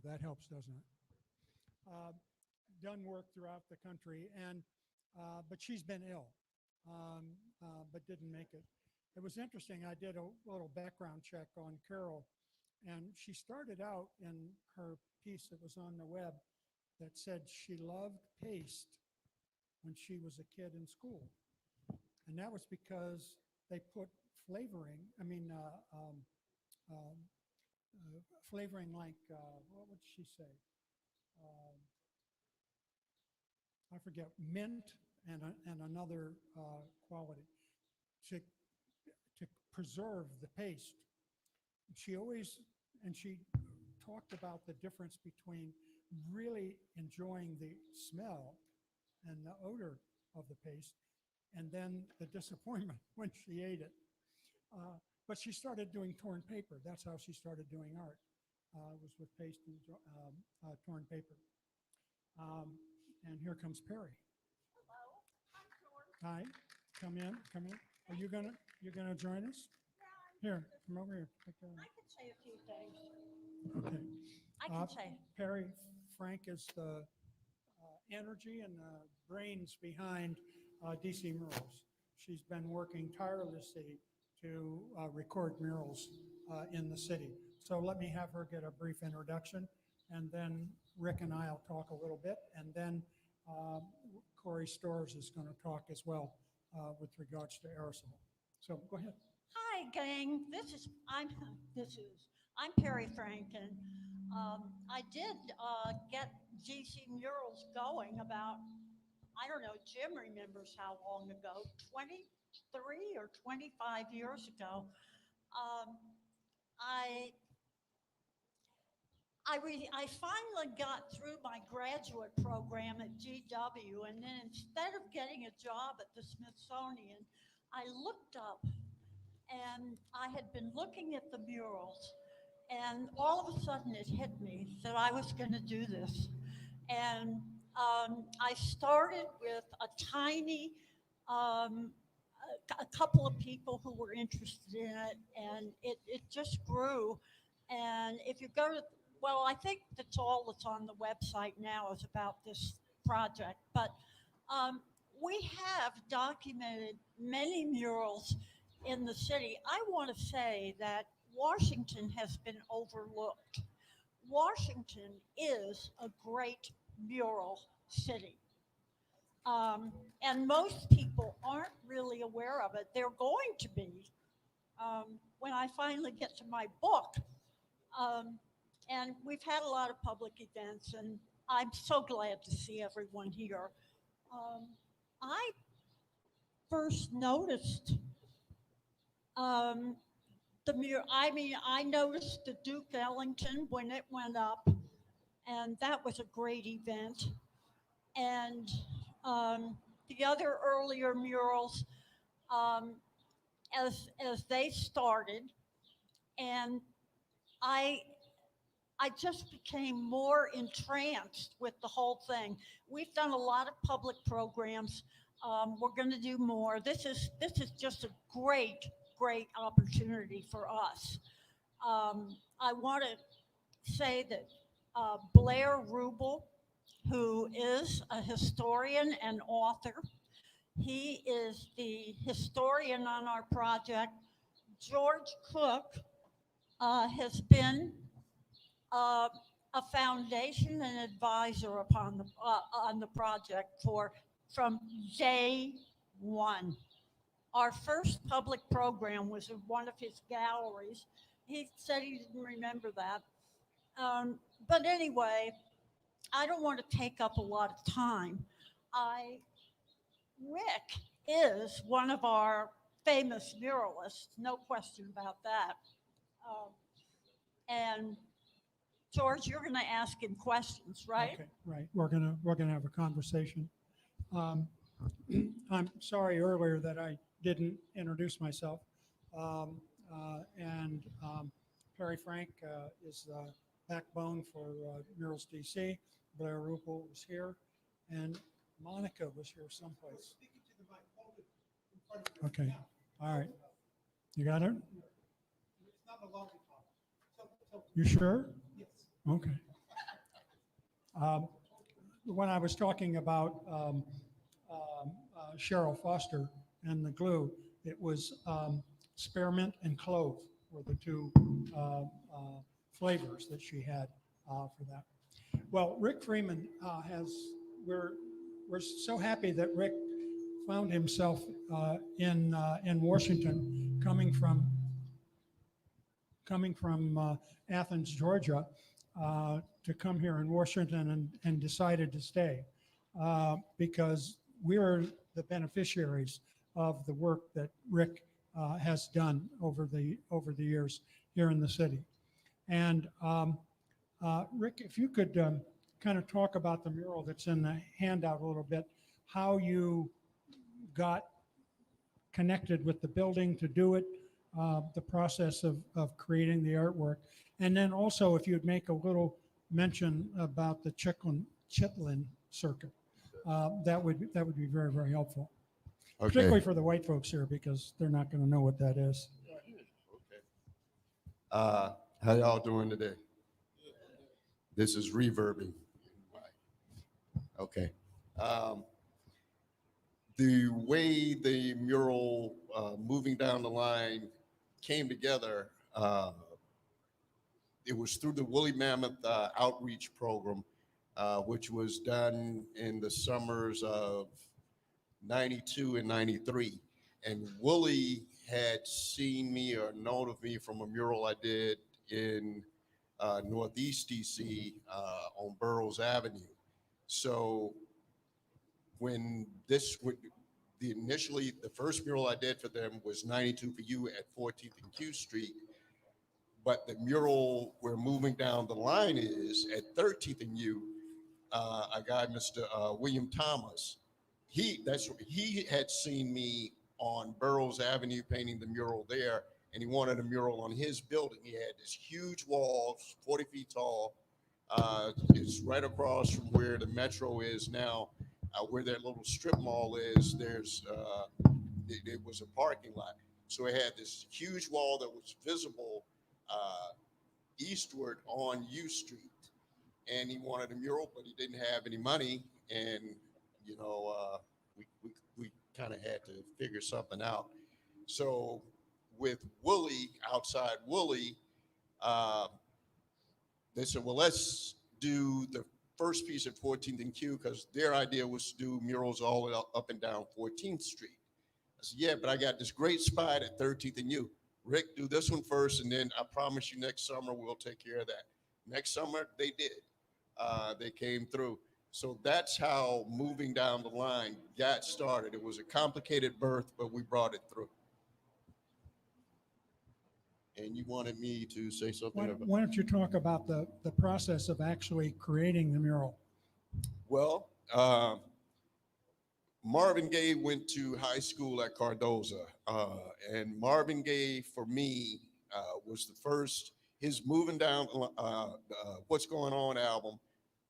That helps, doesn't it? Done work throughout the country, and but she's been ill, but didn't make it. It was interesting. I did a little background check on Carol, and she started out in her piece that was on the web that said she loved paste when she was a kid in school. And that was because they put flavoring, flavoring like, what would she say? I forget, mint and another quality to preserve the paste. She talked about the difference between really enjoying the smell and the odor of the paste, and then the disappointment when she ate it. But she started doing torn paper. That's how she started doing art, was with paste and torn paper. And here comes Perry. Hello, I'm Cory. Hi, come in. Are you gonna join us? Here, come over here. I can say a few things. Okay. I can say. Perry Frank is the energy and the brains behind DC Murals. She's been working tirelessly to record murals in the city. So let me have her get a brief introduction, and then Rick and I will talk a little bit, and then Cory Stowers is going to talk as well with regards to aerosol. So go ahead. Hi, gang. I'm Perry Frank, and I did get GC Murals going about, I don't know, Jim remembers how long ago, 23 or 25 years ago. I finally got through my graduate program at GW, and then instead of getting a job at the Smithsonian, I looked up, and I had been looking at the murals, and all of a sudden it hit me that I was going to do this. And I started with a tiny, a couple of people who were interested in it, and it just grew. And if you go to, well, I think that's all that's on the website now is about this project. But we have documented many murals in the city. I want to say that Washington has been overlooked. Washington is a great mural city. And most people aren't really aware of it. They're going to be when I finally get to my book. And we've had a lot of public events, and I'm so glad to see everyone here. I first noticed the mural. I noticed the Duke Ellington when it went up, and that was a great event. And the other earlier murals, um, as they started, and I I just became more entranced with the whole thing. We've done a lot of public programs. We're going to do more. This is just a great opportunity for us. I want to say that Blair Rubel, who is a historian and author, he is the historian on our project. George Cook has been a foundation and advisor upon on the project from day one. Our first public program was in one of his galleries. He said he didn't remember that. But anyway, I don't want to take up a lot of time. Rick is one of our famous muralists, no question about that. And George, you're going to ask him questions, right? Okay, right. We're gonna have a conversation. I'm sorry earlier that I didn't introduce myself. Perry Frank is the backbone for Murals DC. Blair Rupel was here, and Monica was here someplace. Okay, all right. You got it? You sure? Okay. Um, when I was talking about Cheryl Foster and the glue, it was spearmint and clove were the two uh, flavors that she had for that. Well, Rick Freeman we're, we're so happy that Rick found himself in Washington, coming from Athens, Georgia, to come here in Washington and decided to stay because we're the beneficiaries of the work that Rick has done over the years here in the city. And Rick, if you could kind of talk about the mural that's in the handout a little bit, how you got connected with the building to do it, the process of creating the artwork. And then also if you'd make a little mention about the Chitlin circuit, that would be very, very helpful. Okay. Particularly for the white folks here because they're not going to know what that is. How y'all doing today? This is reverbing. Okay. The way the mural moving down the line came together, it was through the Woolly Mammoth outreach program, which was done in the summers of 92 and 93. And Woolly had seen me or known of me from a mural I did in Northeast DC on Burroughs Avenue. So when the first mural I did for them was 92 for You at 14th and Q Street, but the mural we're moving down the line is at 13th and U. A guy, Mr. William Thomas, he had seen me on Burroughs Avenue painting the mural there, and he wanted a mural on his building. He had this huge wall, 40 feet tall. It's right across from where the Metro is now, where that little strip mall is. It was a parking lot. So it had this huge wall that was visible eastward on U Street. And he wanted a mural, but he didn't have any money. And, you know, we kind of had to figure something out. So with Woolly, outside Woolly, they said, well, let's do the first piece at 14th and Q, because their idea was to do murals all up and down 14th Street. I said, yeah, but I got this great spot at 13th and U. Rick, do this one first, and then I promise you next summer we'll take care of that. Next summer, they did. They came through. So that's how moving down the line got started. It was a complicated birth, but we brought it through. And you wanted me to say something about. Why don't you talk about the process of actually creating the mural? Well, Marvin Gaye went to high school at Cardozo, and Marvin Gaye, for me, was the first. His Moving Down, What's Going On album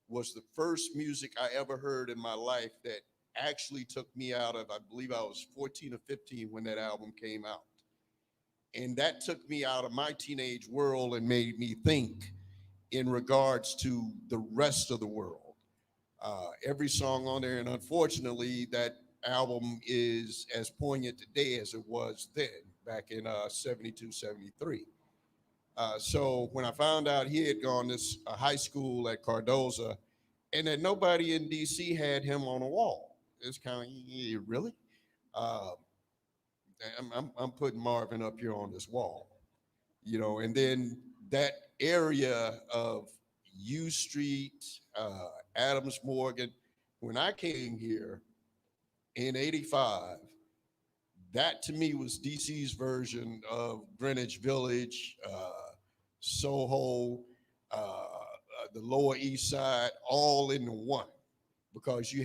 was the first music I ever heard in my life that actually took me out of, I believe I was 14 or 15 when that album came out. And that took me out of my teenage world and made me think in regards to the rest of the world. Every song on there, and unfortunately, that album is as poignant today as it was then, back in 72, 73. So when I found out he had gone to high school at Cardozo, and that nobody in DC had him on a wall, it's kind of, yeah, really? I'm putting Marvin up here on this wall, you know, and then that area of U Street, Adams Morgan, when I came here in 85, that to me was DC's version of Greenwich Village, Soho, the Lower East Side, all into one, because you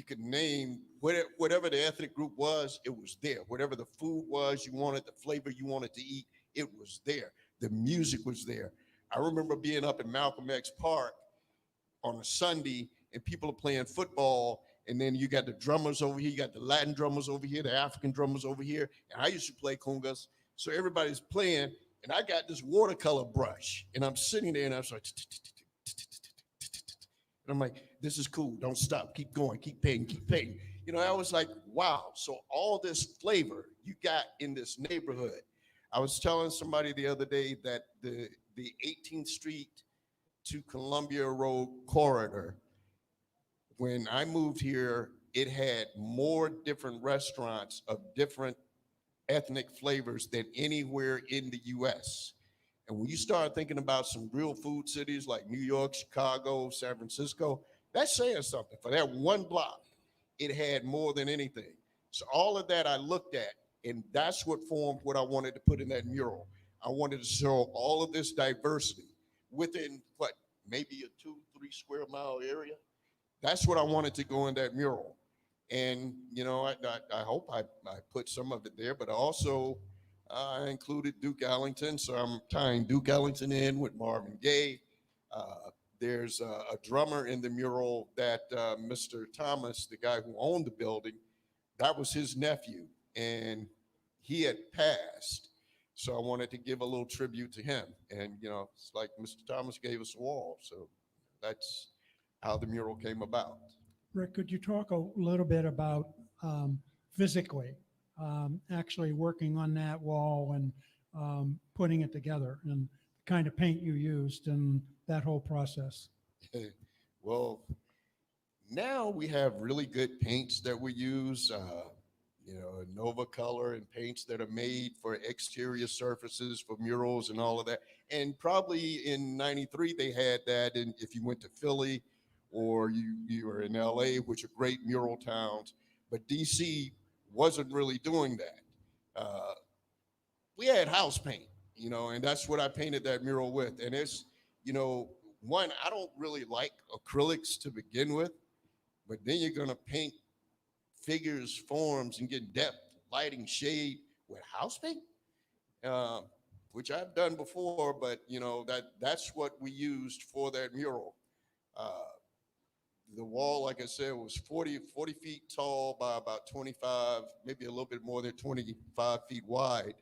could name whatever the ethnic group was, it was there. Whatever the food was you wanted, the flavor you wanted to eat, it was there. The music was there. I remember being up in Malcolm X Park on a Sunday, and people are playing football, and then you got the drummers over here, you got the Latin drummers over here, the African drummers over here, and I used to play congas, so everybody's playing, and I got this watercolor brush, and I'm sitting there, and I'm like, And I'm like, this is cool. Don't stop. Keep going. Keep painting. Keep painting. You know, I was like, wow. So all this flavor you got in this neighborhood. I was telling somebody the other day that the 18th Street to Columbia Road corridor, when I moved here, it had more different restaurants of different ethnic flavors than anywhere in the US. And when you start thinking about some real food cities like New York, Chicago, San Francisco, that's saying something. For that one block, it had more than anything. So all of that I looked at, and that's what formed what I wanted to put in that mural. I wanted to show all of this diversity within what, maybe a 2-3 square mile area. That's what I wanted to go in that mural. And, you know, I hope I put some of it there, but also I included Duke Ellington. So I'm tying Duke Ellington in with Marvin Gaye. There's a drummer in the mural that Mr. Thomas, the guy who owned the building, that was his nephew, and he had passed. So I wanted to give a little tribute to him. And, you know, it's like Mr. Thomas gave us a wall. So that's how the mural came about. Rick, could you talk a little bit about physically actually working on that wall and putting it together and the kind of paint you used and that whole process? Well, now we have really good paints that we use, you know, Nova Color and paints that are made for exterior surfaces, for murals and all of that. And probably in '93, they had that. And if you went to Philly or you were in LA, which are great mural towns, but DC wasn't really doing that. We had house paint, you know, and that's what I painted that mural with. And it's, you know, one, I don't really like acrylics to begin with, but then you're going to paint figures, forms, and get depth, lighting, shade with house paint, which I've done before, but, you know, that's what we used for that mural. The wall, like I said, was 40 feet tall by about 25, maybe a little bit more than 25 feet wide.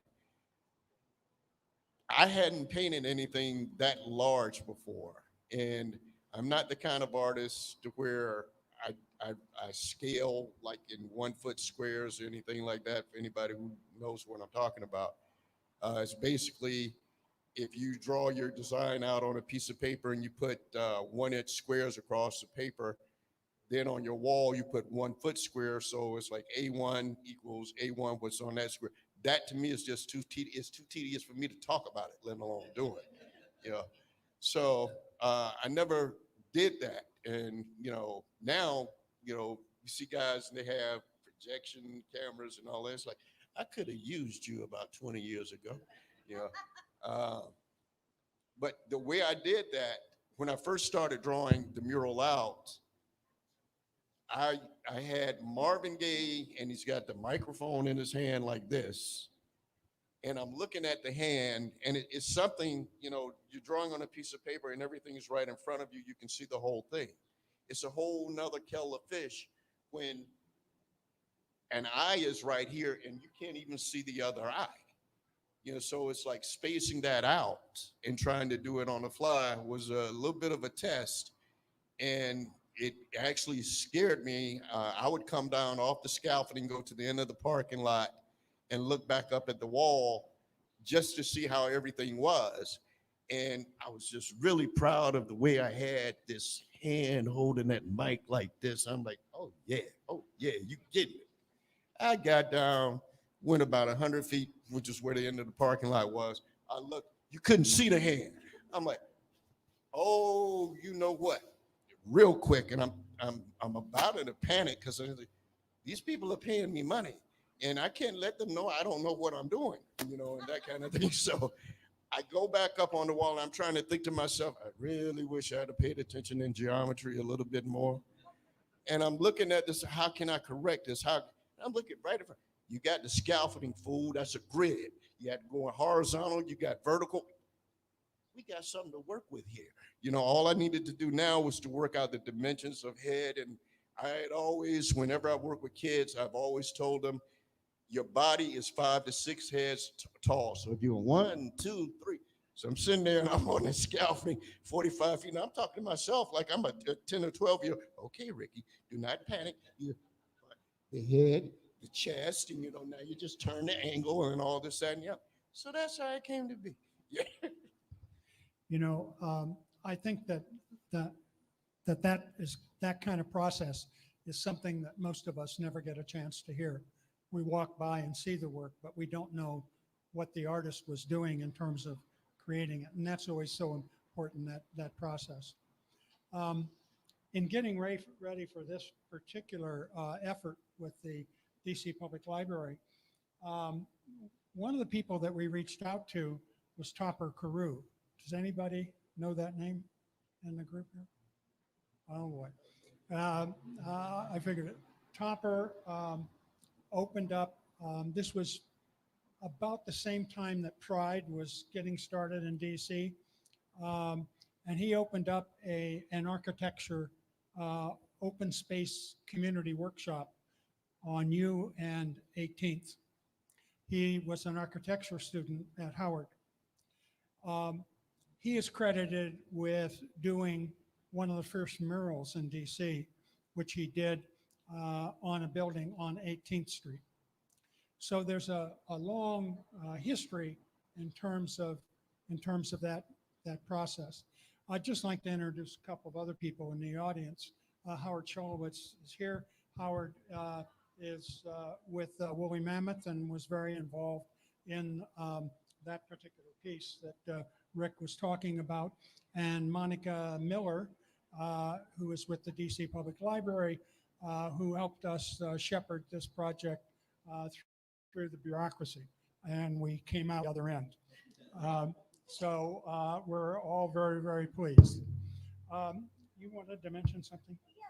I hadn't painted anything that large before, and I'm not the kind of artist to where I scale like in 1 foot squares or anything like that. For anybody who knows what I'm talking about, it's basically if you draw your design out on a piece of paper and you put 1 inch squares across the paper, then on your wall you put 1 foot square. So it's like A1 equals A1, what's on that square. That to me is just too tedious. It's too tedious for me to talk about it, let alone do it. You know, so I never did that. And you know, now you know you see guys and they have projection cameras and all that. It's like I could have used you about 20 years ago. You know, but the way I did that when I first started drawing the mural out, I had Marvin Gaye, and he's got the microphone in his hand like this, and I'm looking at the hand, and it's something, you know, you're drawing on a piece of paper and everything is right in front of you. You can see the whole thing. It's a whole nother kettle of fish when an eye is right here and you can't even see the other eye. You know, so it's like spacing that out and trying to do it on the fly was a little bit of a test. And it actually scared me. I would come down off the scaffolding, go to the end of the parking lot and look back up at the wall just to see how everything was. And I was just really proud of the way I had this hand holding that mic like this. I'm like, oh yeah, you getting it. I got down, went about 100 feet, which is where the end of the parking lot was. I looked, you couldn't see the hand. I'm like, oh, you know what? Real quick, and I'm about in a panic because these people are paying me money, and I can't let them know I don't know what I'm doing, you know, and that kind of thing. So I go back up on the wall, and I'm trying to think to myself, I really wish I had paid attention in geometry a little bit more. And I'm looking at this, how can I correct this? I'm looking right in front. You got the scaffolding, fool, that's a grid. You had to go horizontal, you got vertical. We got something to work with here. You know, all I needed to do now was to work out the dimensions of head. And I had always, whenever I work with kids, I've always told them, your body is 5 to 6 heads tall. So if you're 1, 2, 3, So I'm sitting there and I'm on the scaffolding, 45 feet. Now I'm talking to myself like I'm a 10 or 12-year-old. Okay, Ricky, do not panic. You, the head, the chest, and now you just turn the angle and all this, that, and the other. So that's how it came to be. Yeah. I think that that kind of process is something that most of us never get a chance to hear. We walk by and see the work, but we don't know what the artist was doing in terms of creating it. And that's always so important, that process. In getting ready for this particular effort with the DC Public Library, one of the people that we reached out to was Topper Carew. Does anybody know that name in the group here? Oh boy. I figured it. Topper opened up, this was about the same time that Pride was getting started in DC. And he opened up an architecture open space community workshop on U and 18th. He was an architecture student at Howard. He is credited with doing one of the first murals in DC, which he did on a building on 18th Street. So there's a long history in terms of that process. I'd just like to introduce a couple of other people in the audience. Howard Cholowitz is here. Howard is with Woolly Mammoth and was very involved in that particular piece that Rick was talking about. And Monica Miller, who is with the DC Public Library, who helped us shepherd this project through the bureaucracy. And we came out the other end. So we're all very, very pleased. You wanted to mention something? Yeah,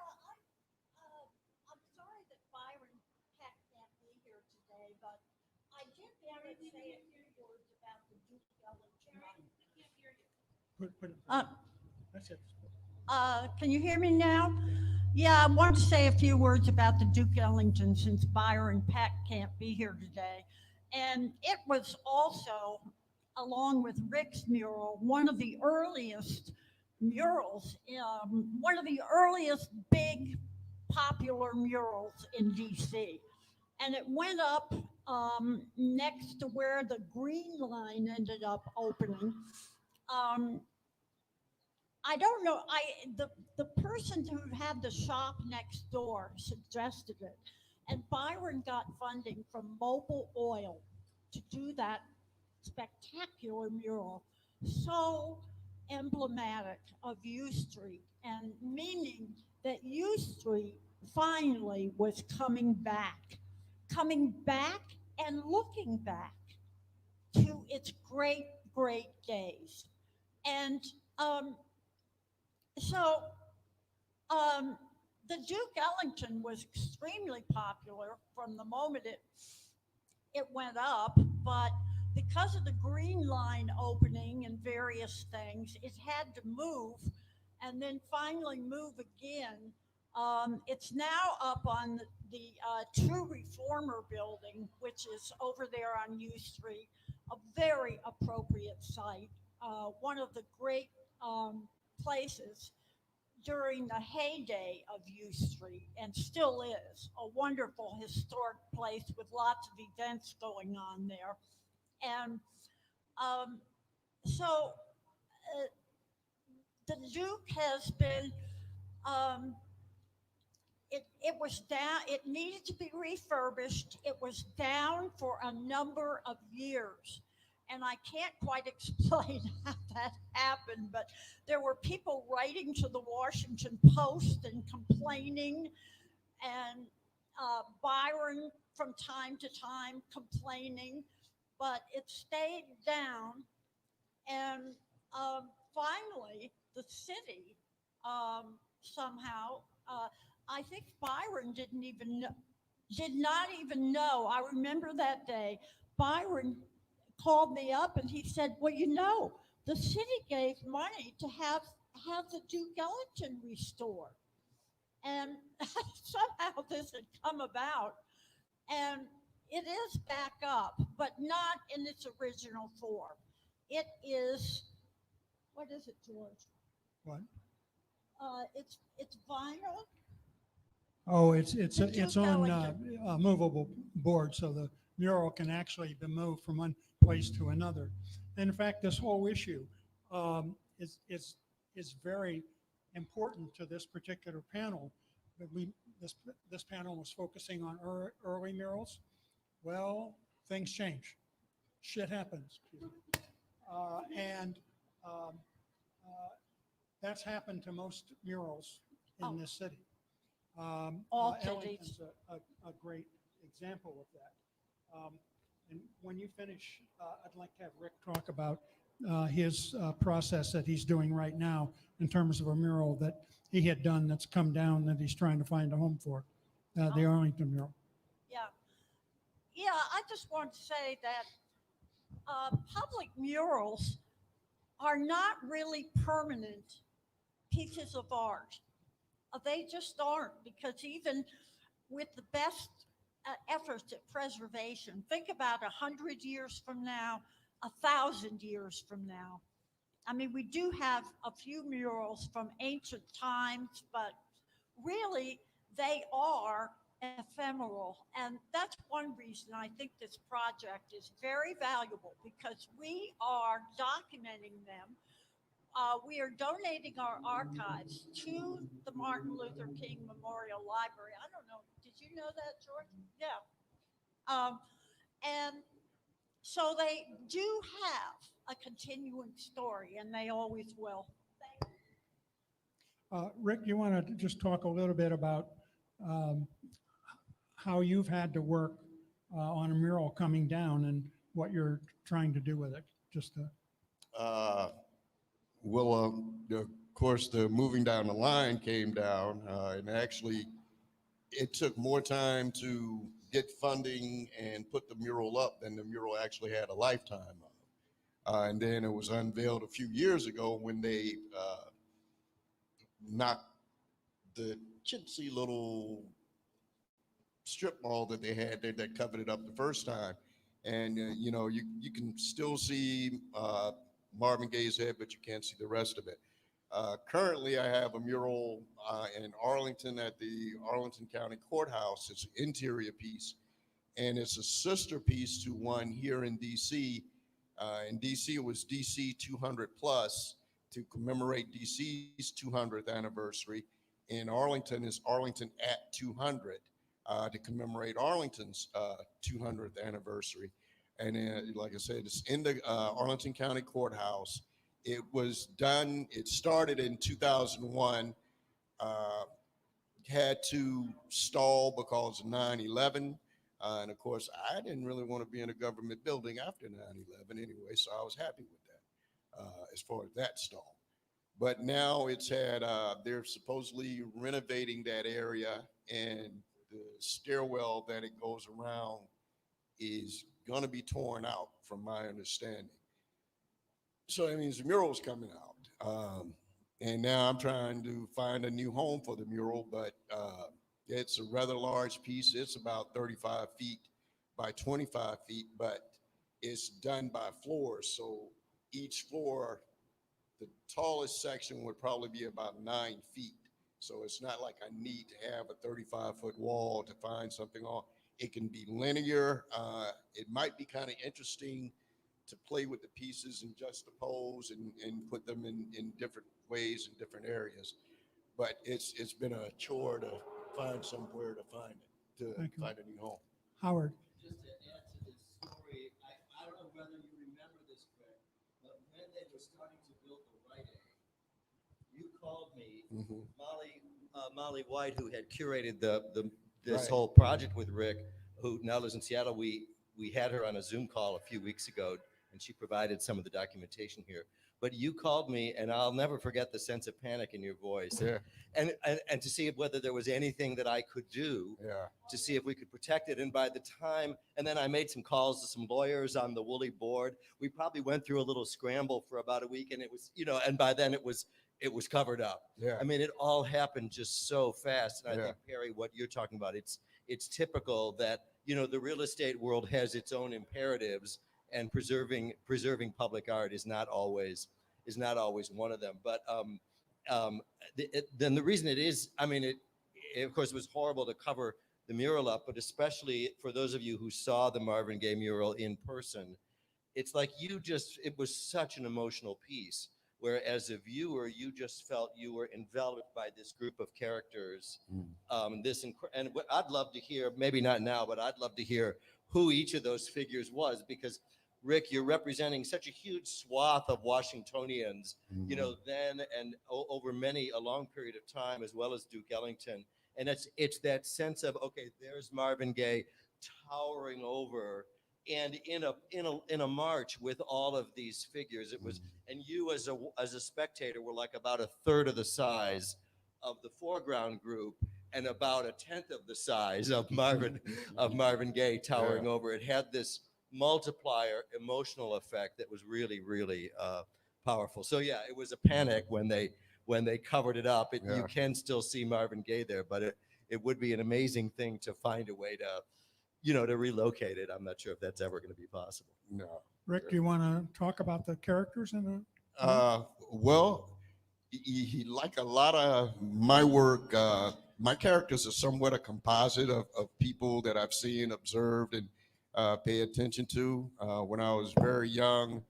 I'm sorry that Byron Peck can't be here today, but I did want to say a few words about the Duke Ellington. I can't hear you. Put it. That's it. Can you hear me now? Yeah, I want to say a few words about the Duke Ellington since Byron Peck can't be here today. And it was also, along with Rick's mural, one of the earliest murals, one of the earliest big popular murals in DC. And it went up next to where the Green Line ended up opening. I don't know, the person who had the shop next door suggested it. And Byron got funding from Mobil Oil to do that spectacular mural, so emblematic of U Street, and meaning that U Street finally was coming back and looking back to its great, great days. And the Duke Ellington was extremely popular from the moment it went up, but because of the Green Line opening and various things, it had to move and then finally move again. It's now up on the True Reformer building, which is over there on U Street, a very appropriate site, one of the great places during the heyday of U Street, and still is a wonderful historic place with lots of events going on there. And the Duke has been, it was down, it needed to be refurbished. It was down for a number of years. And I can't quite explain how that happened, but there were people writing to the Washington Post and complaining, and Byron from time to time complaining, but it stayed down. And finally, the city somehow, I think Byron did not even know. I remember that day, Byron called me up and he said, well, the city gave money to have the Duke Ellington restored. And somehow this had come about, and it is back up, but not in its original form. it is, what is it, George? What? It's vinyl. Oh, it's The it's Duke on Ellington. a movable board, so the mural can actually be moved from one place to another. And in fact, this whole issue is very important to this particular panel. But this panel was focusing on early murals. Well, things change. Shit happens. And um, that's happened to most murals in Oh. this city. All Ellington's cities. a great example of that. And when you finish, I'd like to have Rick talk about his process that he's doing right now in terms of a mural that he had done that's come down that he's trying to find a home for, the Arlington mural. Yeah. Yeah, I just want to say that public murals are not really permanent pieces of art. They just aren't, because even with the best efforts at preservation, think about 100 years from now, 1,000 years from now. I mean, we do have a few murals from ancient times, but really they are ephemeral. And that's one reason I think this project is very valuable, because we are documenting them. We are donating our archives to the Martin Luther King Memorial Library. I don't know, did you know that, George? Yeah. And so they do have a continuing story, and they always will. Rick, you want to just talk a little bit about um, how you've had to work on a mural coming down and what you're trying to do with it? Just Well, of course, the moving down the line came down, and actually, it took more time to get funding and put the mural up than the mural actually had a lifetime of. And then it was unveiled a few years ago when they knocked the chintzy little strip mall that they had there that covered it up the first time. And, you can still see Marvin Gaye's head, but you can't see the rest of it. Currently, I have a mural in Arlington at the Arlington County Courthouse. It's an interior piece, and it's a sister piece to one here in DC. In DC, it was DC 200 plus to commemorate DC's 200th anniversary. In Arlington is Arlington at 200 to commemorate Arlington's 200th anniversary. And like I said, it's in the Arlington County Courthouse. It was done, it started in 2001, had to stall because of 9/11. And of course, I didn't really want to be in a government building after 9/11 anyway, so I was happy with that as far as that stall. But now they're supposedly renovating that area, and the stairwell that it goes around is going to be torn out, from my understanding. So that means the mural's coming out. And now I'm trying to find a new home for the mural, but it's a rather large piece. It's about 35 feet by 25 feet, but it's done by floors. So each floor, the tallest section would probably be about 9 feet. So it's not like I need to have a 35-foot wall to find something on. It can be linear. It might be kind of interesting to play with the pieces and juxtapose and put them in different ways in different areas. But it's been a chore to find somewhere to find it, to find a new home. Howard. Just to add to this story, I don't know whether you remember this, Greg, but when they were starting to build the Rite Aid, you called me, Molly White, who had curated this Right. whole project with Rick, who now lives in Seattle. We had her on a Zoom call a few weeks ago, and she provided some of the documentation here. But you called me, and I'll never forget the sense of panic in your voice. Yeah. And to see whether there was anything that I could do Yeah. to see if we could protect it. And by the time, and then I made some calls to some lawyers on the Woolly board. We probably went through a little scramble for about a week, and it was, and by then it was covered up. Yeah. I mean, it all happened just so fast. And I Yeah. think, Perry, what you're talking about, it's typical that, the real estate world has its own imperatives. and preserving public art is not always one of them. But then the reason it is, I mean, it of course was horrible to cover the mural up, but especially for those of you who saw the Marvin Gaye mural in person, it's like it was such an emotional piece where as a viewer, you just felt you were enveloped by this group of characters. And what I'd love to hear, maybe not now, but I'd love to hear who each of those figures was, because Rick, you're representing such a huge swath of Washingtonians, you know, then and over a long period of time, as well as Duke Ellington. And it's that sense of, okay, there's Marvin Gaye towering over, and in a march with all of these figures. It was, and you as a spectator were like about a third of the size of the foreground group, and about a tenth of the size of Marvin Gaye towering over. It had this multiplier emotional effect that was really, really powerful. So yeah, it was a panic when they covered it up. You can still see Marvin Gaye there, but it would be an amazing thing to find a way to, you know, to relocate it. I'm not sure if that's ever going to be possible. No. Rick, do you want to talk about the characters in the? Well, like a lot of my work, my characters are somewhat a composite of people that I've seen, observed, and pay attention to. When I was very young,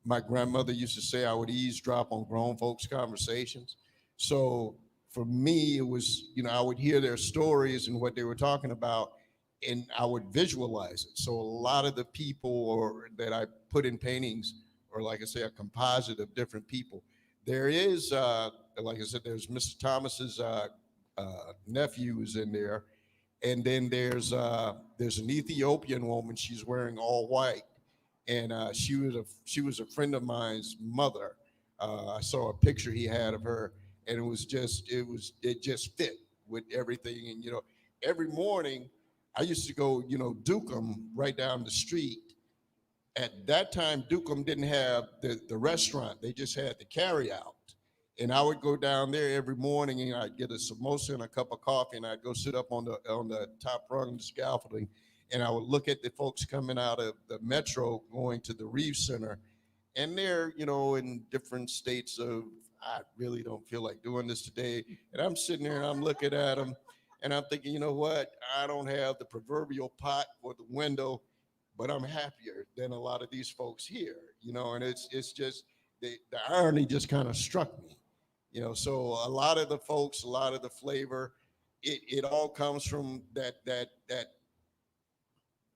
my grandmother used to say I would eavesdrop on grown folks' conversations. So for me, it was, you know, I would hear their stories and what they were talking about, and I would visualize it. So a lot of the people that I put in paintings are, like I say, a composite of different people. There is, like I said, there's Mr. Thomas's nephews in there, and then there's an Ethiopian woman. She's wearing all white, and she was a friend of mine's mother. I saw a picture he had of her, and it just fit with everything. And you know, every morning I used to go, you know, Dukem right down the street. At that time, Dukem didn't have the restaurant; they just had the carry out. And I would go down there every morning, and I'd get a samosa and a cup of coffee, and I'd go sit up on the top rung of the scaffolding, and I would look at the folks coming out of the metro going to the Reeve Center, and they're, you know, in different states of, I really don't feel like doing this today. And I'm sitting there and I'm looking at them, and I'm thinking, you know what? I don't have the proverbial pot for the window, but I'm happier than a lot of these folks here, you know. And it's just the irony just kind of struck me. You know, so a lot of the folks, a lot of the flavor, it all comes from that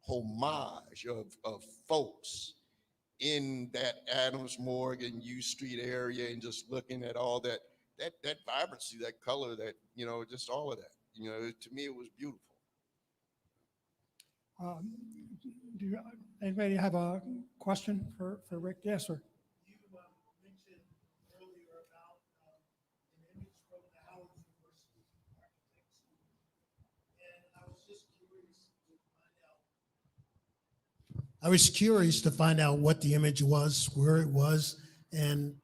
homage of folks in that Adams Morgan U Street area, and just looking at all that vibrancy, that color, that, you know, just all of that. You know, to me, it was beautiful. Do anybody have a question for Rick? Yes, sir. You mentioned earlier about an image from the Howard University architects, and I was just curious to find out what the image was, where it was, and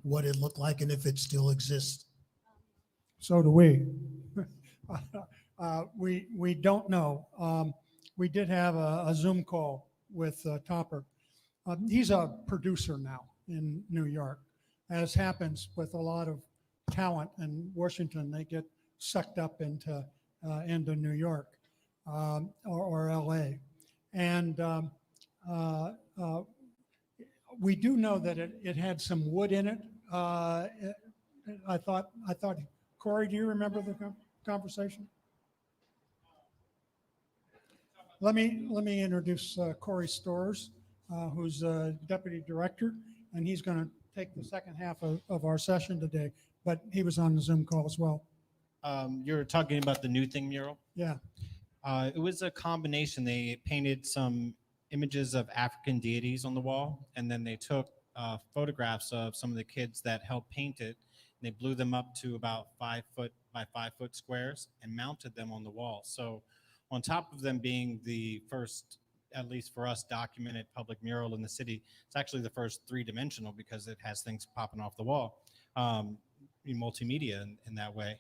what it looked like, and if it still exists. So do we. We don't know. We did have a Zoom call with Topper. He's a producer now in New York. As happens with a lot of talent in Washington, they get sucked up into New York or LA. And we do know that it had some wood in it. I thought, Cory, do you remember the conversation? Let me introduce Cory Stowers, who's deputy director, and he's going to take the second half of our session today, but he was on the Zoom call as well. You're talking about the New Thing mural? Yeah. It was a combination. They painted some images of African deities on the wall, and then they took photographs of some of the kids that helped paint it. And they blew them up to about 5 foot by 5 foot squares and mounted them on the wall. So on top of them being the first, at least for us, documented public mural in the city, it's actually the first three-dimensional because it has things popping off the wall, multimedia in that way.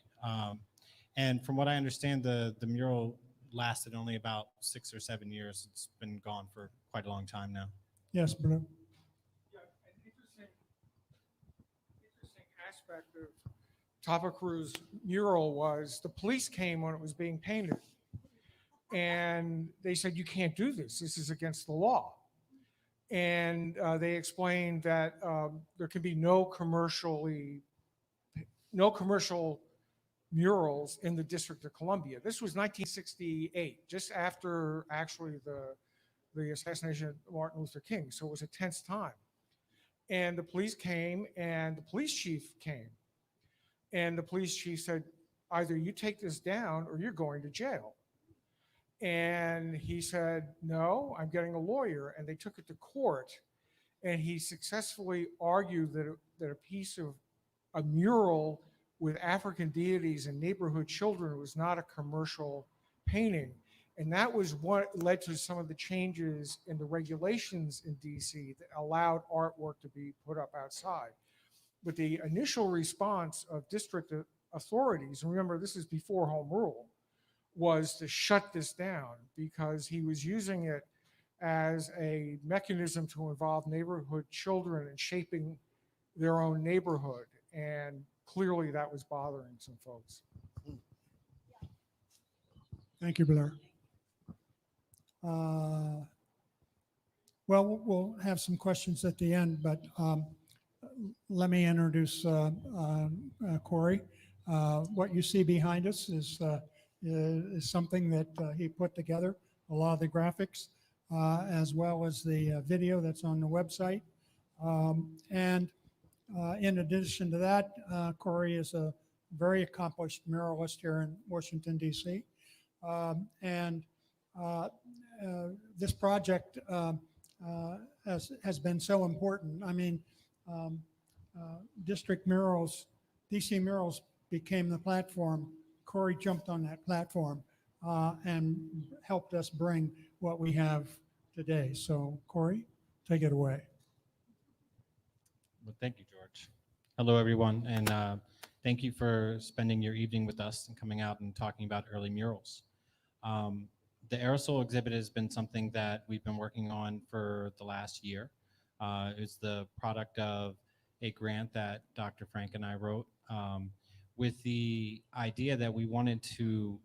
And from what I understand, the mural lasted only about 6 or 7 years. It's been gone for quite a long time now. Yes, Blue. Yeah, an interesting aspect of Tapa Cruz's mural was the police came when it was being painted. And they said, you can't do this. This is against the law. And they explained that there can be no commercial murals in the District of Columbia. This was 1968, just after actually the assassination of Martin Luther King. So it was a tense time. And the police came and the police chief came. And the police chief said, either you take this down or you're going to jail. And he said, no, I'm getting a lawyer. And they took it to court. And he successfully argued that a piece of a mural with African deities and neighborhood children was not a commercial painting. And that was what led to some of the changes in the regulations in DC that allowed artwork to be put up outside. But the initial response of district authorities, and remember this is before home rule, was to shut this down because he was using it as a mechanism to involve neighborhood children in shaping their own neighborhood. And clearly that was bothering some folks. Thank you, Blair. Well, we'll have some questions at the end, but let me introduce Cory. What you see behind us is something that he put together, a lot of the graphics, as well as the video that's on the website. And in addition to that, Cory is a very accomplished muralist here in Washington, D.C. This project has been so important. I mean, District Murals, DC Murals became the platform. Cory jumped on that platform and helped us bring what we have today. So, Cory, take it away. Well, thank you, George. Hello, everyone, and thank you for spending your evening with us and coming out and talking about early murals. The aerosol exhibit has been something that we've been working on for the last year. It's the product of a grant that Dr. Frank and I wrote with the idea that we wanted to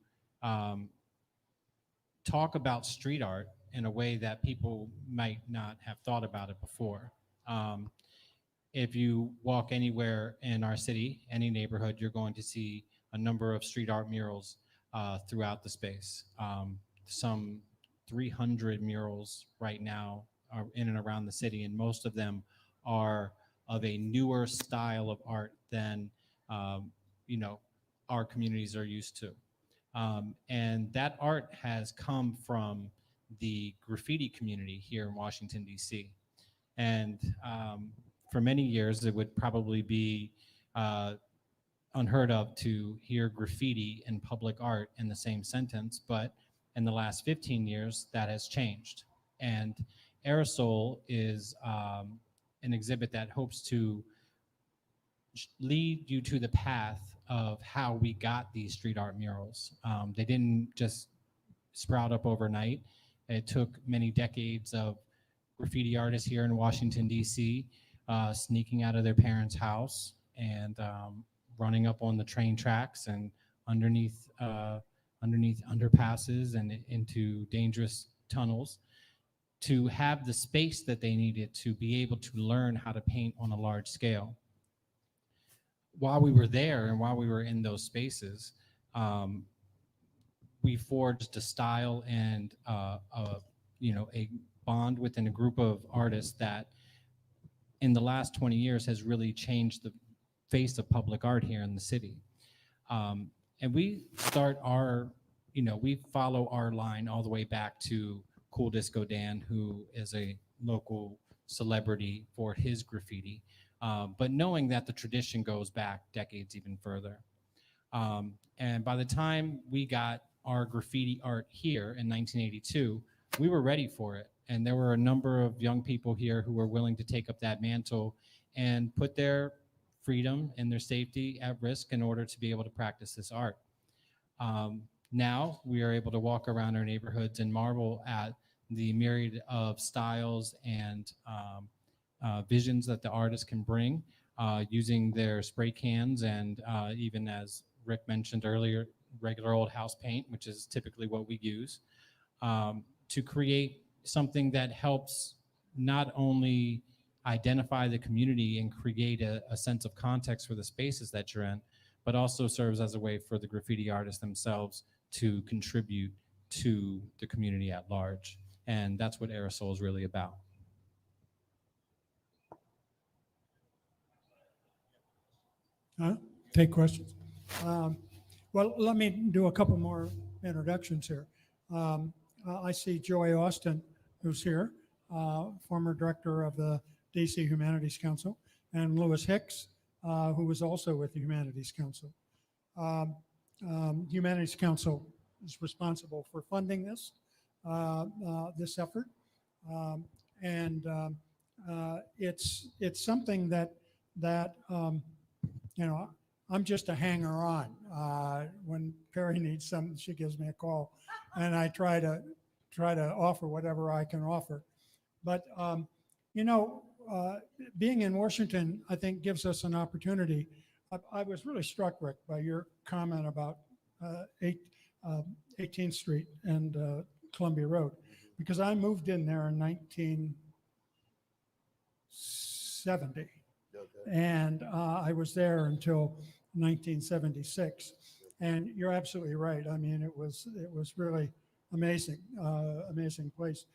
talk about street art in a way that people might not have thought about it before. If you walk anywhere in our city, any neighborhood, you're going to see a number of street art murals throughout the space. Some 300 murals right now are in and around the city, and most of them are of a newer style of art than our communities are used to. And that art has come from the graffiti community here in Washington, D.C. And for many years, it would probably be unheard of to hear graffiti and public art in the same sentence, but in the last 15 years, that has changed. And Aerosol is an exhibit that hopes to lead you to the path of how we got these street art murals. They didn't just sprout up overnight. It took many decades of graffiti artists here in Washington, D.C., sneaking out of their parents' house and running up on the train tracks and underneath underpasses and into dangerous tunnels to have the space that they needed to be able to learn how to paint on a large scale. While we were there and while we were in those spaces, we forged a style and a bond within a group of artists that in the last 20 years has really changed the face of public art here in the city. And we start we follow our line all the way back to Cool Disco Dan, who is a local celebrity for his graffiti, but knowing that the tradition goes back decades even further. And by the time we got our graffiti art here in 1982, we were ready for it. And there were a number of young people here who were willing to take up that mantle and put their freedom and their safety at risk in order to be able to practice this art. Now we are able to walk around our neighborhoods and marvel at the myriad of styles and visions that the artist can bring using their spray cans and even, as Rick mentioned earlier, regular old house paint, which is typically what we use, to create something that helps not only identify the community and create a sense of context for the spaces that you're in, but also serves as a way for the graffiti artists themselves to contribute to the community at large. And that's what Aerosol is really about. Take questions. Well, let me do a couple more introductions here. I see Joy Austin, who's here, former director of the DC Humanities Council, and Lewis Hicks, who was also with the Humanities Council. Humanities Council is responsible for funding this effort, and it's something that you know, I'm just a hanger-on. When Perry needs something, she gives me a call, and I try to offer whatever I can offer. But you know, being in Washington, I think, gives us an opportunity. I was really struck, Rick, by your comment about 18th Street and Columbia Road, because I moved in there in 1970. And I was there until 1976. And you're absolutely right. I mean, it was really amazing, amazing place.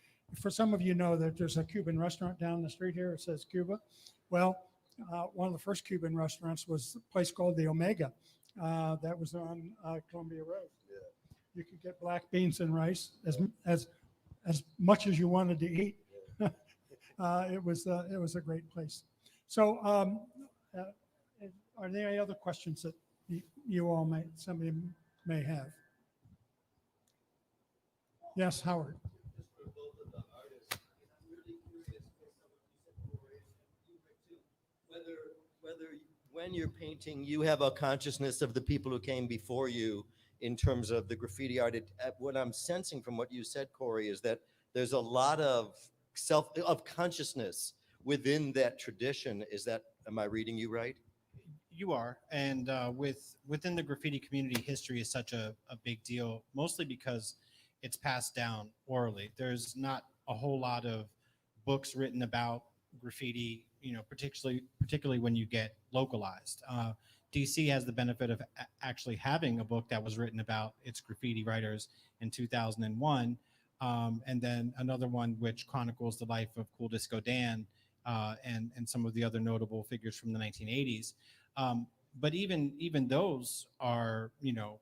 For some of you know that there's a Cuban restaurant down the street here. It says Cuba. Well, one of the first Cuban restaurants was a place called the Omega that was on Columbia Road. Yeah. You could get black beans and rice as much as you wanted to eat. It was a great place. So, are there any other questions that somebody may have? Yes, Howard. Just for both of the artists, I'm really curious, based on what you said, Cory, and you, Rick, too, whether when you're painting, you have a consciousness of the people who came before you in terms of the graffiti art. What I'm sensing from what you said, Cory, is that there's a lot of consciousness within that tradition. Am I reading you right? You are. And within the graffiti community, history is such a big deal, mostly because it's passed down orally. There's not a whole lot of books written about graffiti, you know, particularly when you get localized. DC has the benefit of actually having a book that was written about its graffiti writers in 2001. And then another one which chronicles the life of Cool Disco Dan and some of the other notable figures from the 1980s. But even those are, you know,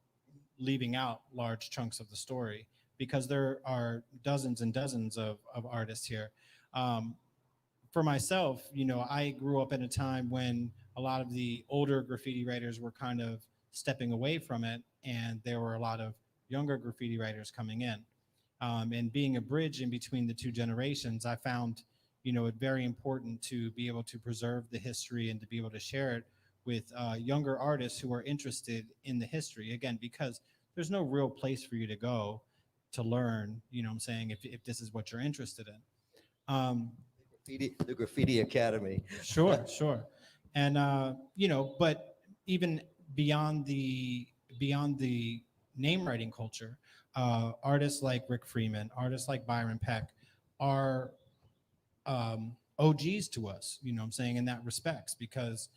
leaving out large chunks of the story because there are dozens and dozens of artists here. For myself, you know, I grew up in a time when a lot of the older graffiti writers were kind of stepping away from it, and there were a lot of younger graffiti writers coming in. And being a bridge in between the two generations, I found, you know, it very important to be able to preserve the history and to be able to share it with younger artists who are interested in the history. Again, because there's no real place for you to go to learn, you know what I'm saying, if this is what you're interested in. The Graffiti Academy. Sure. And, you know, but even beyond the name writing culture, artists like Rick Freeman, artists like Byron Peck are OGs to us, you know what I'm saying, in that respects, because,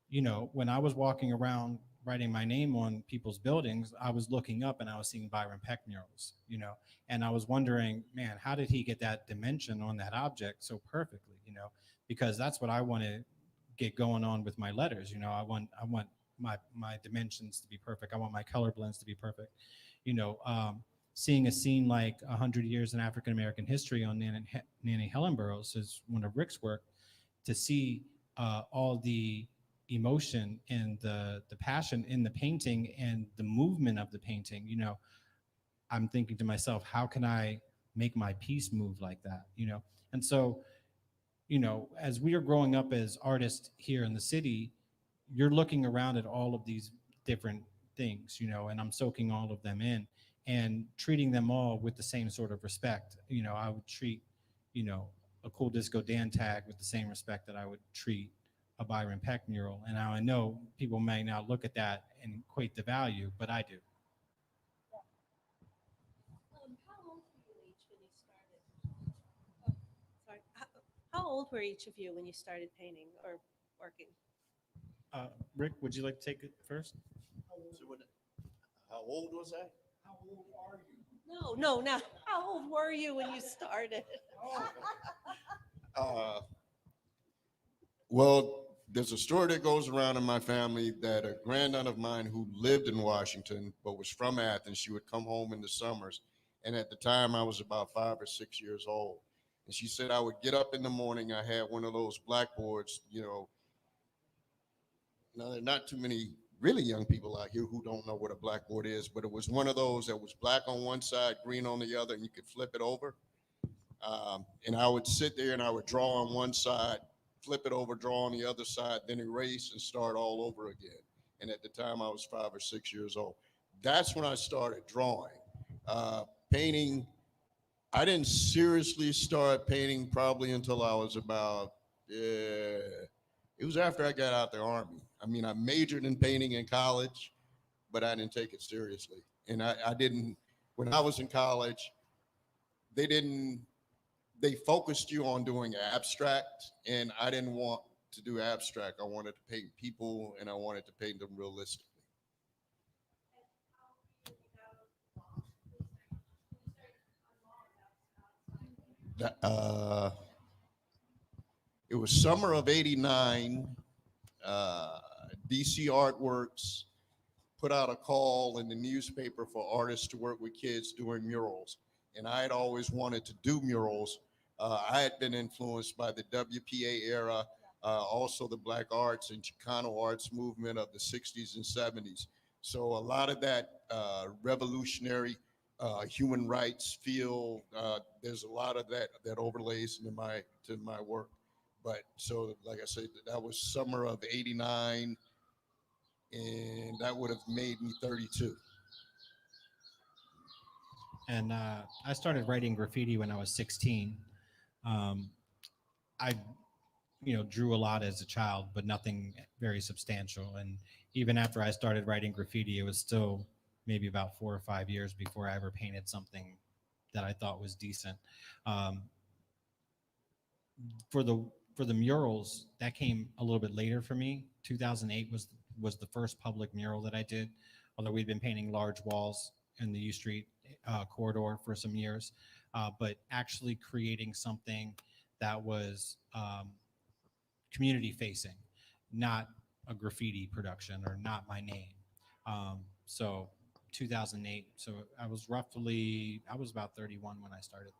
you know, when I was walking around writing my name on people's buildings, I was looking up and I was seeing Byron Peck murals, you know, and I was wondering, man, how did he get that dimension on that object so perfectly, you know, because that's what I want to get going on with my letters. You know, I want my dimensions to be perfect. I want my color blends to be perfect. You know, seeing a scene like 100 Years in African American History on Nanny Helen Burroughs is one of Rick's work. To see all the emotion and the passion in the painting and the movement of the painting, you know, I'm thinking to myself, how can I make my piece move like that, you know? And so, you know, as we are growing up as artists here in the city, you're looking around at all of these different things, you know, and I'm soaking all of them in. and treating them all with the same sort of respect. I would treat, a Cool Disco Dan tag with the same respect that I would treat a Byron Peck mural. And now I know people may not look at that and equate the value, but I do. How old were you each when you started? Sorry. How old were each of you when you started painting or working? Rick, would you like to take it first? How old was I? How old are you? No, not how old were you when you started? Well, there's a story that goes around in my family that a granddaughter of mine who lived in Washington but was from Athens, she would come home in the summers. And at the time, I was about 5 or 6 years old. And she said I would get up in the morning. I had one of those blackboards, Now, there are not too many really young people out here who don't know what a blackboard is, but it was one of those that was black on one side, green on the other, and you could flip it over. And I would sit there and I would draw on one side, flip it over, draw on the other side, then erase and start all over again. And at the time, I was 5 or 6 years old. That's when I started drawing. Painting, I didn't seriously start painting probably until I was about, it was after I got out of the Army. I mean, I majored in painting in college, but I didn't take it seriously. And I didn't, when I was in college, they focused you on doing abstract, and I didn't want to do abstract. I wanted to paint people, and I wanted to paint them realistically. It was summer of '89. DC Artworks put out a call in the newspaper for artists to work with kids doing murals. And I had always wanted to do murals. I had been influenced by the WPA era, also the Black arts and Chicano arts movement of the 60s and 70s. So a lot of that revolutionary human rights feel, there's a lot of that overlays into my work. But so, like I said, that was summer of '89, and that would have made me 32. And I started writing graffiti when I was 16. I, drew a lot as a child, but nothing very substantial. And even after I started writing graffiti, it was still maybe about 4 or 5 years before I ever painted something that I thought was decent. For the murals, that came a little bit later for me. 2008 was the first public mural that I did, although we'd been painting large walls in the U Street corridor for some years, but actually creating something that was community facing, not a graffiti production or not my name. So 2008, so I was about 31 when I started.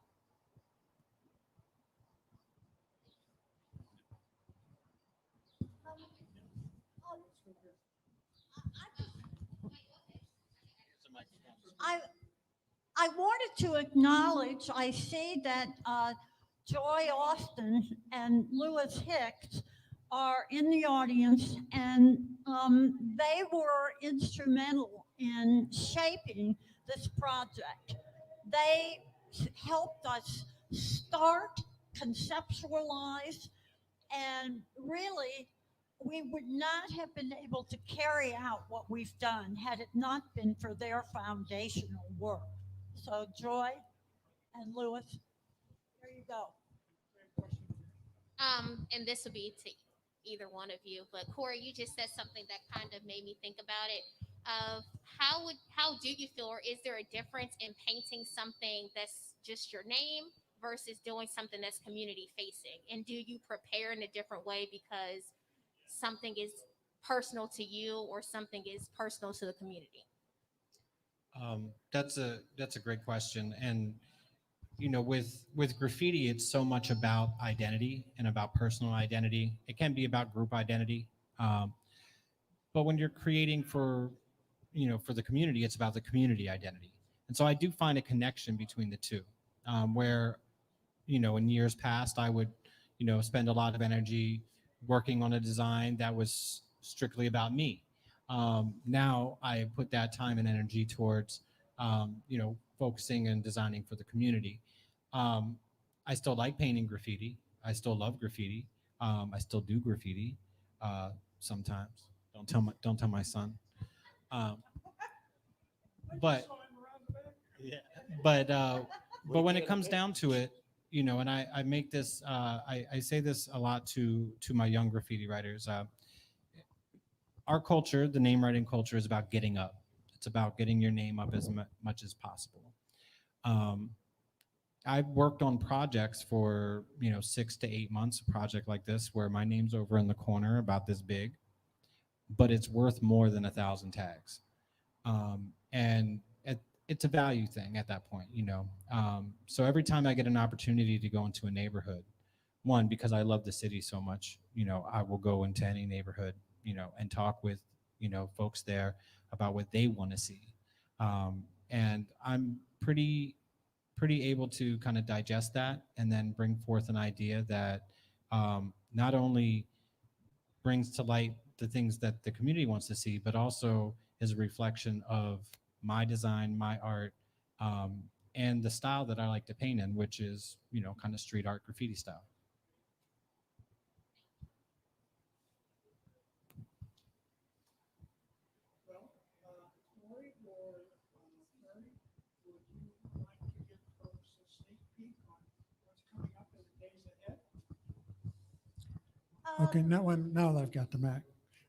I wanted to acknowledge, I see that Joy Austin and Lewis Hicks are in the audience, and they were instrumental in shaping this project. They helped us start, conceptualize, and really, we would not have been able to carry out what we've done had it not been for their foundational work. So Joy and Lewis, there you go. And this will be to either one of you, but Cory, you just said something that kind of made me think about it. Of how do you feel, or is there a difference in painting something that's just your name versus doing something that's community facing? And do you prepare in a different way because something is personal to you or something is personal to the community? That's a great question. And with graffiti, it's so much about identity and about personal identity. It can be about group identity, but when you're creating for the community, it's about the community identity. And so I do find a connection between the two, where in years past I would spend a lot of energy working on a design that was strictly about me. Now I put that time and energy towards focusing and designing for the community. I still like painting graffiti. I still love graffiti. I still do graffiti sometimes. Don't tell my son. But yeah, but when it comes down to it, and I make this, I say this a lot to my young graffiti writers. Our culture, the name writing culture, is about getting up. It's about getting your name up as much as possible. I've worked on projects for 6 to 8 months, a project like this where my name's over in the corner about this big, but it's worth more than 1,000 tags. And it's a value thing at that point, So every time I get an opportunity to go into a neighborhood, one, because I love the city so much, I will go into any neighborhood, and talk with, folks there about what they want to see. And I'm pretty able to kind of digest that and then bring forth an idea that not only brings to light the things that the community wants to see, but also is a reflection of my design, my art, and the style that I like to paint in, which is, kind of street art graffiti style. Well, Cory or Mary, would you like to give folks a sneak peek on what's coming up in the days ahead? Okay, now that I've got the Mac.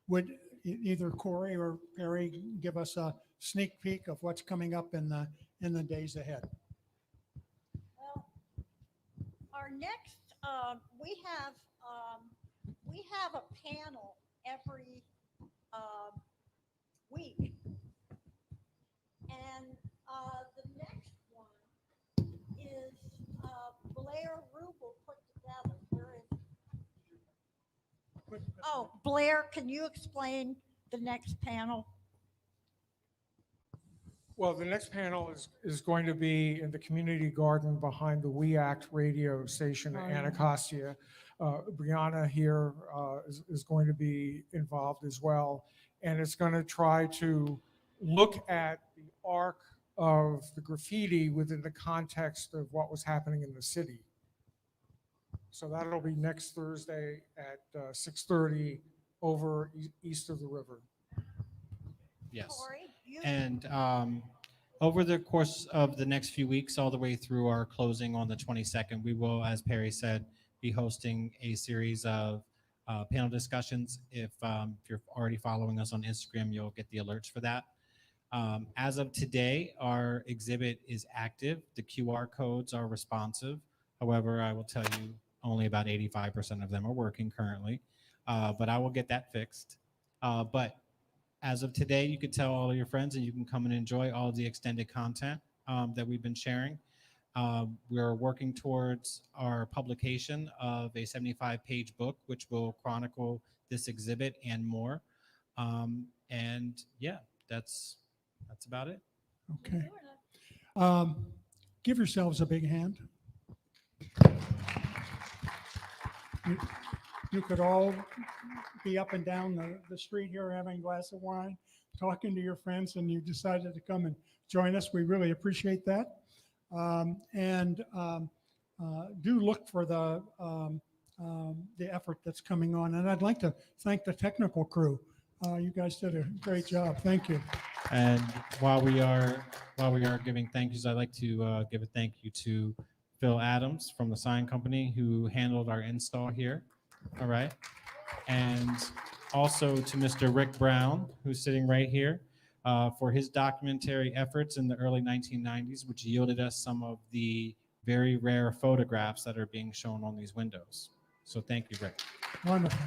Would either Cory or Perry give us a sneak peek of what's coming up in the days ahead? Well, our next, we have a panel every week. And the next one is Blair Rubel put together. Where is it? Oh, Blair, can you explain the next panel? Well, the next panel is going to be in the community garden behind the We Act radio station in Anacostia. Brianna here is going to be involved as well. And it's going to try to look at the arc of the graffiti within the context of what was happening in the city. So that'll be next Thursday at 6:30 over east of the river. Yes. Cory, you. And over the course of the next few weeks, all the way through our closing on the 22nd, we will, as Perry said, be hosting a series of panel discussions. If you're already following us on Instagram, you'll get the alerts for that. As of today, our exhibit is active. The QR codes are responsive. However, I will tell you only about 85% of them are working currently, but I will get that fixed. But as of today, you can tell all of your friends and you can come and enjoy all of the extended content that we've been sharing. We're working towards our publication of a 75-page book, which will chronicle this exhibit and more. And yeah, that's about it. Okay. Give yourselves a big hand. You could all be up and down the street here having a glass of wine, talking to your friends, and you decided to come and join us. We really appreciate that. Do look for the effort that's coming on. And I'd like to thank the technical crew. You guys did a great job. Thank you. And while we are giving thank yous, I'd like to give a thank you to Phil Adams from the sign company who handled our install here. All right. And also to Mr. Rick Brown, who's sitting right here, for his documentary efforts in the early 1990s, which yielded us some of the very rare photographs that are being shown on these windows. So thank you, Rick. Wonderful.